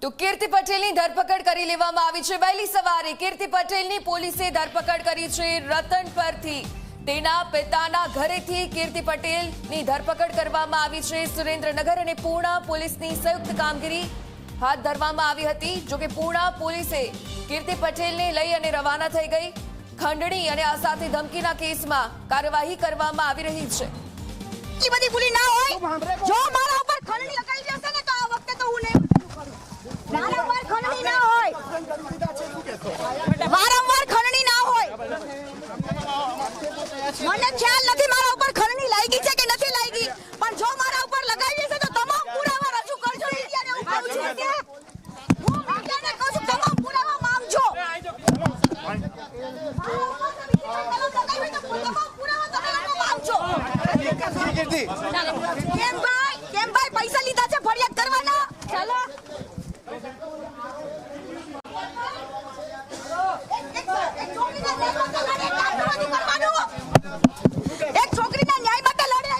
તો કીર્તિ પટેલની ધરપકડ કરી લેવામાં આવી છે। વહેલી સવારે કીર્તિ પટેલની પોલીસે ધરપકડ કરી છે। રતન પરથી તેના પિતાના ઘરેથી કીર્તિ પટેલની ધરપકડ કરવામાં આવી છે। સુરેન્દ્રનગર અને પૂર્ણા પોલીસની સંયુક્ત કામગીરી હાથ ધરવામાં આવી હતી। જો કે પૂર્ણા પોલીસે કીર્તિ પટેલને લઈ અને રવાના થઈ ગઈ। ખંડણી અને આ સાથે ધમકીના કેસમાં કાર્યવાહી કરવામાં આવી રહી છે। એટલી બધી ભૂલી ના હોય। જો મારા ઉપર ખંડણી લગાઈ જશે ને તો આ વખતે તો હું નહીં મારા ઉપર ખંડણી ના હોય, વારંવાર ખંડણી ના હોય। મને ખ્યાલ નથી મારા ઉપર ખંડણી લાગી છે કે નથી લાગી, પણ જો મારા ઉપર લગાવી છે તો તમામ પુરાવા રજૂ કરજો। મીડિયાને હું કહું છું કે હું મીડિયાને કહું છું તમામ પુરાવા માંગજો। કેમ ભાઈ પૈસા લીધા છે ફરિયાદ કરવાના? ચાલો એક છોકરીના ન્યાય માટે લડે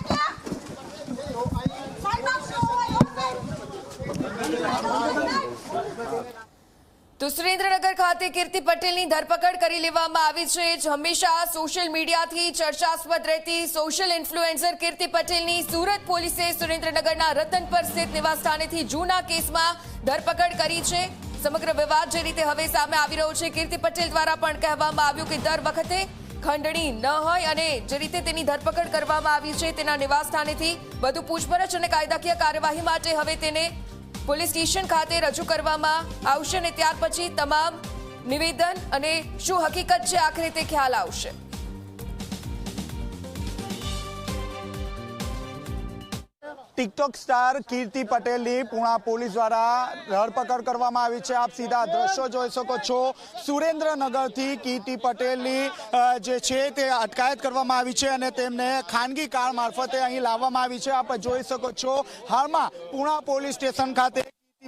તો સુરેન્દ્રનગર ખાતે કીર્તિ પટેલની ધરપકડ કરી લેવામાં આવી છે। હંમેશા સોશિયલ મીડિયાથી ચર્ચાસ્પદ રહેતી સોશિયલ ઇન્ફ્લુએન્સર કીર્તિ પટેલની સુરત પોલીસે સુરેન્દ્રનગરના રતનપર સ્થિત નિવાસસ્થાનેથી જૂના કેસમાં ધરપકડ કરી છે। સમગ્ર વિવાદ જે રીતે હવે સામે આવી રહ્યો છે, કીર્તિ પટેલ દ્વારા પણ કહેવામાં આવ્યું કે દર વખતે ખંડણી ન હોય અને જે રીતે તેની ધરપકડ કરવામાં આવી છે તેના નિવાસસ્થાનેથી વધુ પૂછપરછ અને કાયદાકીય કાર્યવાહી માટે હવે તેને પોલીસ સ્ટેશન ખાતે રજૂ કરવામાં આવશે અને ત્યાર પછી તમામ નિવેદન અને શું હકીકત છે આખરે તે ખ્યાલ આવશે। ટિકટોક સ્ટાર કીર્તિ પટેલની પૂર્ણા પોલીસ દ્વારા ધરપકડ કરવામાં આવી છે। આપ સીધા દ્રશ્યો જોઈ શકો છો। સુરેન્દ્રનગરથી કીર્તિ પટેલની જે છે તે અટકાયત કરવામાં આવી છે અને તેમને ખાનગી કાર મારફતે અહીં લાવવામાં આવી છે। આપ જોઈ શકો છો હાલમાં પૂર્ણા પોલીસ સ્ટેશન ખાતે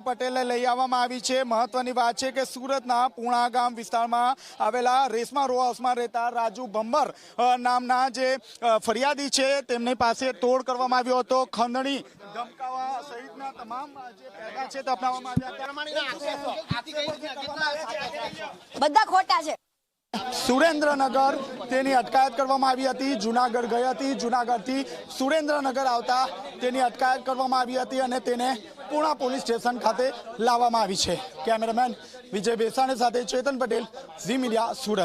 પટેલને લઈ આવવામાં આવી છે। મહત્વની વાત છે કે સુરતના પૂર્ણા ગામ વિસ્તારમાં આવેલા રેશમા રો હાઉસમાં રહેતા રાજુ ભંબર નામના જે ફરિયાદી છે તેમની પાસે તોડ કરવામાં આવ્યો હતો। ખંડણી ધમકાવા સહિતના તમામ જે કાયદા છે તે અપનાવવામાં આવ્યા। બધા ખોટા છે। સુરેન્દ્રનગર તેની અટકાયત કરવામાં આવી હતી। જૂનાગઢ ગઈ હતી, જૂનાગઢથી સુરેન્દ્રનગર આવતા તેની અટકાયત કરવામાં આવી હતી અને તેને પૂર્ણા પોલીસ સ્ટેશન ખાતે લાવવામાં આવી છે। કેમેરામેન વિજય બેસાણી સાથે ચેતન પટેલ, ઝી મીડિયા, સુરત।